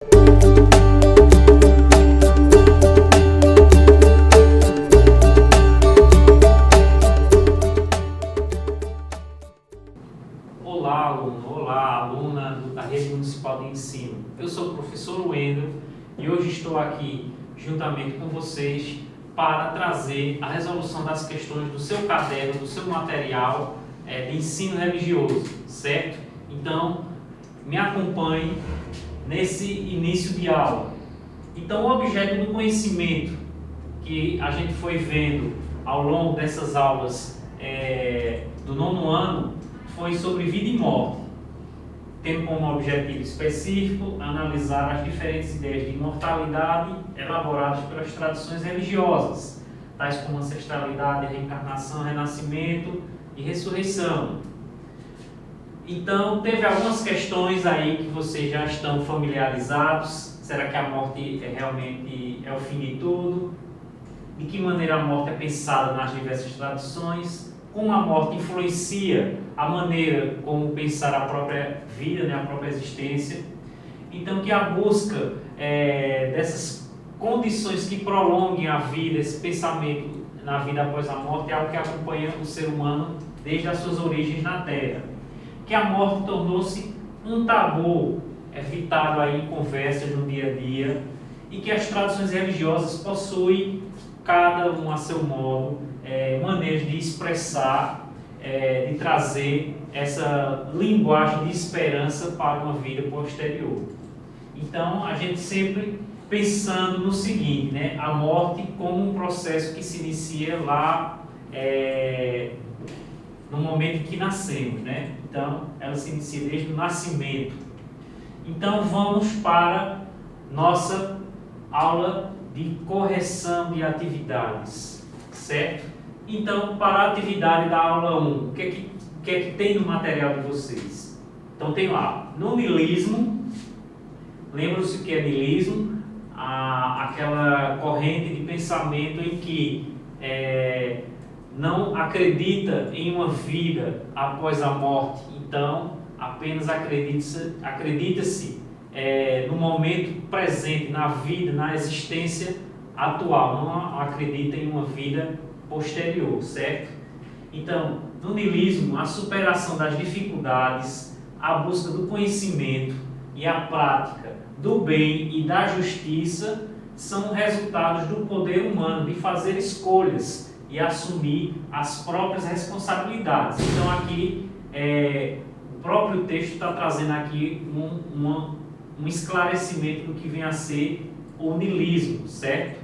Olá, aluno, olá, aluna da Rede Municipal de Ensino. Eu sou o professor Wendel e hoje estou aqui juntamente com vocês para trazer a resolução das questões do seu caderno, do seu material de ensino religioso, certo? Então, me acompanhe nesse início de aula. Então, o objeto do conhecimento que a gente foi vendo ao longo dessas aulas do 9º ano foi sobre vida e morte, tendo como objetivo específico analisar as diferentes ideias de imortalidade elaboradas pelas tradições religiosas, tais como ancestralidade, reencarnação, renascimento e ressurreição. Então, teve algumas questões aí que vocês já estão familiarizados. Será que a morte realmente é o fim de tudo? De que maneira a morte é pensada nas diversas tradições? Como a morte influencia a maneira como pensar a própria vida, a própria existência. Então, que a busca dessas condições que prolonguem a vida, esse pensamento na vida após a morte, é algo que acompanha o ser humano desde as suas origens na Terra. Que a morte tornou-se um tabu evitado aí em conversas no dia a dia e que as tradições religiosas possuem, cada um a seu modo, maneiras de expressar, de trazer essa linguagem de esperança para uma vida posterior. Então, a gente sempre pensando no seguinte, a morte como um processo que se inicia lá no momento em que nascemos, Então, ela se inicia desde o nascimento. Então, vamos para nossa aula de correção de atividades, certo? Então, para a atividade da aula 1, o que é que tem no material de vocês? Então, tem lá, no niilismo, lembram-se o que é niilismo? Aquela corrente de pensamento em que não acredita em uma vida após a morte, então apenas acredita-se no momento presente, na vida, na existência atual, não acredita em uma vida posterior, certo? Então, no niilismo, a superação das dificuldades, a busca do conhecimento e a prática do bem e da justiça são resultados do poder humano de fazer escolhas e assumir as próprias responsabilidades. Então, aqui, o próprio texto está trazendo aqui um esclarecimento do que vem a ser o niilismo, certo?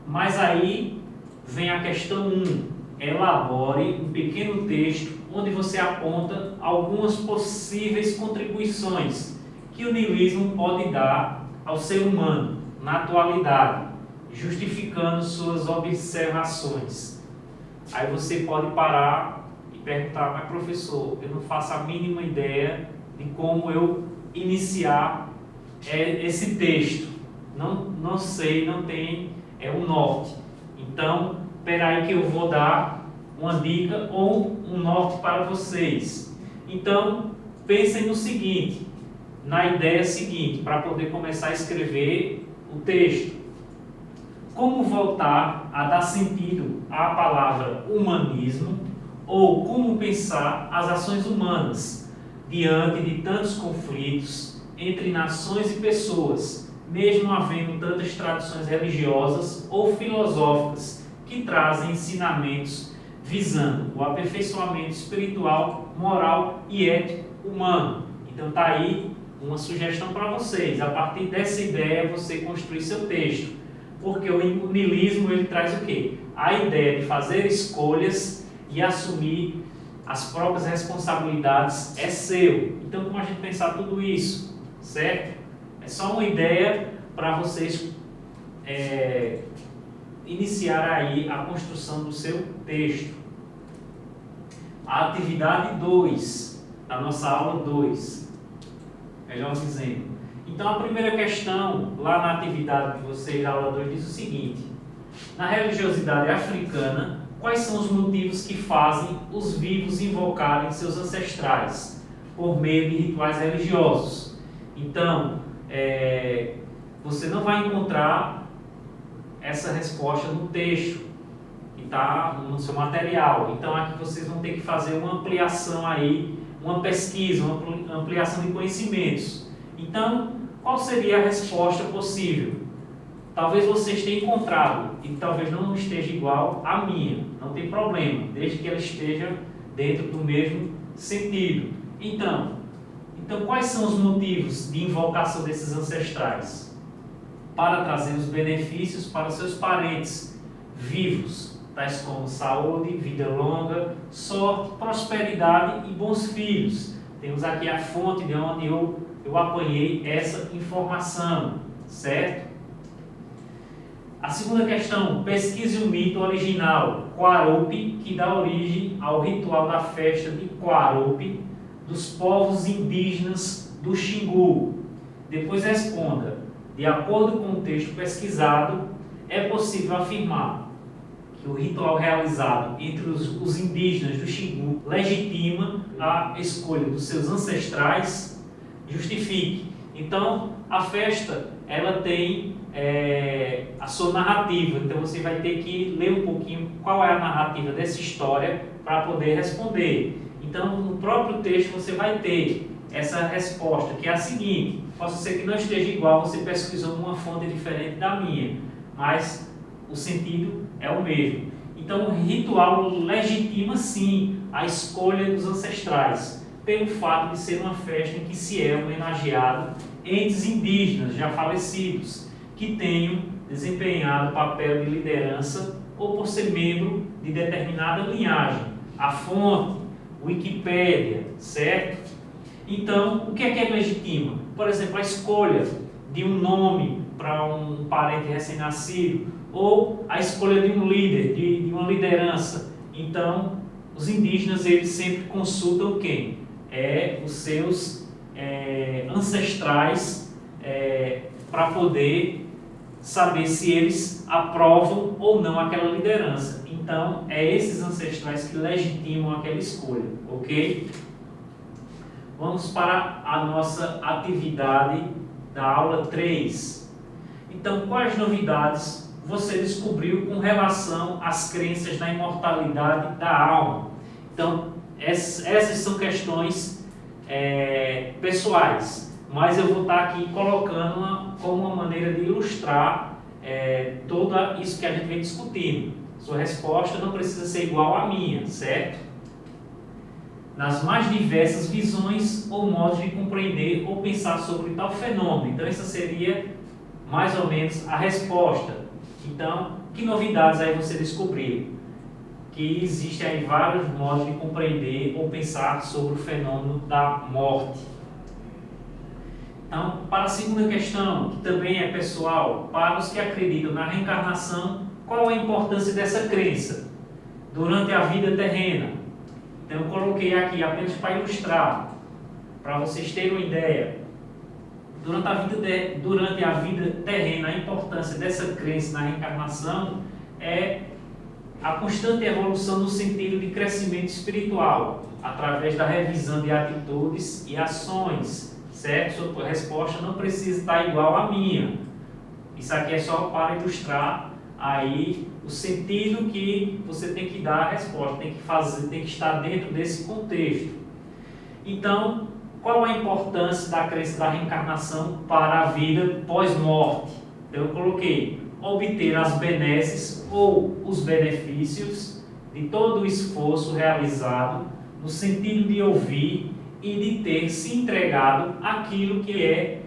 Mas aí vem a questão 1. Elabore um pequeno texto onde você aponta algumas possíveis contribuições que o niilismo pode dar ao ser humano na atualidade, justificando suas observações. Aí você pode parar e perguntar, mas professor, eu não faço a mínima ideia de como eu iniciar esse texto. Não sei, não tem um norte. Então, espera aí que eu vou dar uma dica ou um norte para vocês. Então, pensem no seguinte, na ideia seguinte, para poder começar a escrever o texto. Como voltar a dar sentido à palavra humanismo ou como pensar as ações humanas diante de tantos conflitos entre nações e pessoas, mesmo havendo tantas tradições religiosas ou filosóficas que trazem ensinamentos visando o aperfeiçoamento espiritual, moral e ético humano. Então está aí uma sugestão para vocês. A partir dessa ideia você construir seu texto. Porque o niilismo ele traz o quê? A ideia de fazer escolhas e assumir as próprias responsabilidades é seu. Então, como a gente pensar tudo isso, certo? É só uma ideia para vocês iniciar aí a construção do seu texto. A atividade 2, da nossa aula 2, melhor dizendo. Então, a primeira questão, lá na atividade de vocês, da aula 2, diz o seguinte: na religiosidade africana, quais são os motivos que fazem os vivos invocarem seus ancestrais por meio de rituais religiosos? Então, você não vai encontrar essa resposta no texto que está no seu material. Então aqui vocês vão ter que fazer uma ampliação aí, uma pesquisa, uma ampliação de conhecimentos. Então, qual seria a resposta possível? Talvez vocês tenham encontrado e talvez não esteja igual à minha, não tem problema, desde que ela esteja dentro do mesmo sentido. Então quais são os motivos de invocação desses ancestrais? Para trazer os benefícios para seus parentes vivos, tais como saúde, vida longa, sorte, prosperidade e bons filhos. Temos aqui a fonte de onde eu apanhei essa informação, certo? A segunda questão, pesquise o mito original, Quarupi, que dá origem ao ritual da festa de Quarupi dos povos indígenas do Xingu. Depois responda, de acordo com o texto pesquisado, é possível afirmar que o ritual realizado entre os indígenas do Xingu legitima a escolha dos seus ancestrais? Justifique. Então, a festa, ela tem a sua narrativa, então você vai ter que ler um pouquinho qual é a narrativa dessa história para poder responder. Então, no próprio texto você vai ter essa resposta, que é a seguinte: possa ser que não esteja igual, você pesquisou uma fonte diferente da minha, mas o sentido é o mesmo. Então, o ritual legitima sim a escolha dos ancestrais, pelo fato de ser uma festa em que se é homenageado entes indígenas já falecidos, que tenham desempenhado papel de liderança ou por ser membro de determinada linhagem. A fonte, Wikipédia, certo? Então, o que é legítimo? Por exemplo, a escolha de um nome para um parente recém-nascido, ou a escolha de um líder, de uma liderança. Então, os indígenas, eles sempre consultam quem? Os seus ancestrais, para poder saber se eles aprovam ou não aquela liderança. Então, esses ancestrais que legitimam aquela escolha, ok? Vamos para a nossa atividade da aula 3. Então, quais novidades você descobriu com relação às crenças na imortalidade da alma? Então, essas são questões pessoais, mas eu vou estar aqui colocando como uma maneira de ilustrar tudo isso que a gente vem discutindo. Sua resposta não precisa ser igual à minha, certo? Nas mais diversas visões ou modos de compreender ou pensar sobre tal fenômeno. Então, essa seria mais ou menos a resposta. Então, que novidades aí você descobriu? Que existem aí vários modos de compreender ou pensar sobre o fenômeno da morte. Então, para a segunda questão, que também é pessoal, para os que acreditam na reencarnação, qual a importância dessa crença durante a vida terrena? Então, eu coloquei aqui apenas para ilustrar, para vocês terem uma ideia. Durante a vida terrena, a importância dessa crença na reencarnação é a constante evolução no sentido de crescimento espiritual, através da revisão de atitudes e ações, certo? Sua resposta não precisa estar igual à minha. Isso aqui é só para ilustrar aí o sentido que você tem que dar a resposta, tem que estar dentro desse contexto. Então, qual a importância da crença da reencarnação para a vida pós-morte? Então, eu coloquei obter as benesses ou os benefícios de todo o esforço realizado no sentido de ouvir e de ter se entregado aquilo que é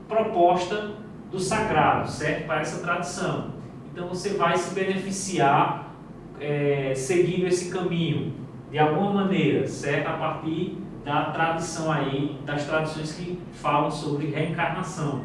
proposta do sagrado, certo? Para essa tradição. Então você vai se beneficiar seguindo esse caminho de alguma maneira, certo? A partir da tradição aí, das tradições que falam sobre reencarnação.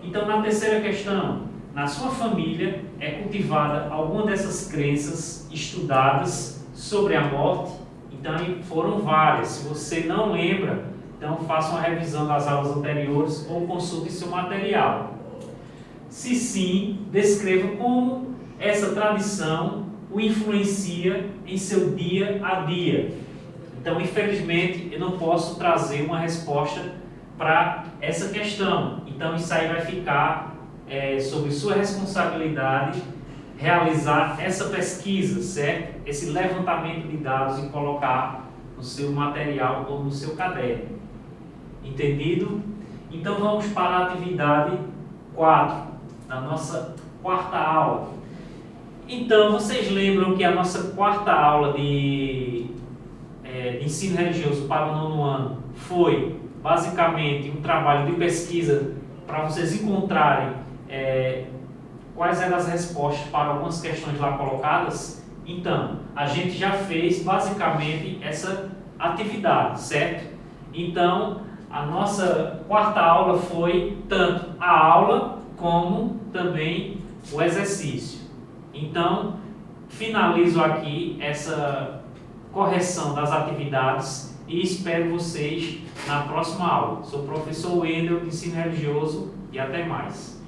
Então, na terceira questão, na sua família é cultivada alguma dessas crenças estudadas sobre a morte? Então, foram várias. Se você não lembra, então faça uma revisão das aulas anteriores ou consulte seu material. Se sim, descreva como essa tradição o influencia em seu dia a dia. Então, infelizmente, eu não posso trazer uma resposta para essa questão. Então isso aí vai ficar sobre sua responsabilidade realizar essa pesquisa, certo? Esse levantamento de dados e colocar no seu material ou no seu caderno. Entendido? Então vamos para a atividade 4, da nossa quarta aula. Então, vocês lembram que a nossa quarta aula de ensino religioso para o 9º ano foi basicamente um trabalho de pesquisa para vocês encontrarem quais eram as respostas para algumas questões lá colocadas? Então, a gente já fez basicamente essa atividade, certo? Então, a nossa quarta aula foi tanto a aula como também o exercício. Então, finalizo aqui essa correção das atividades e espero vocês na próxima aula. Sou o professor Wendel, de Ensino Religioso, e até mais.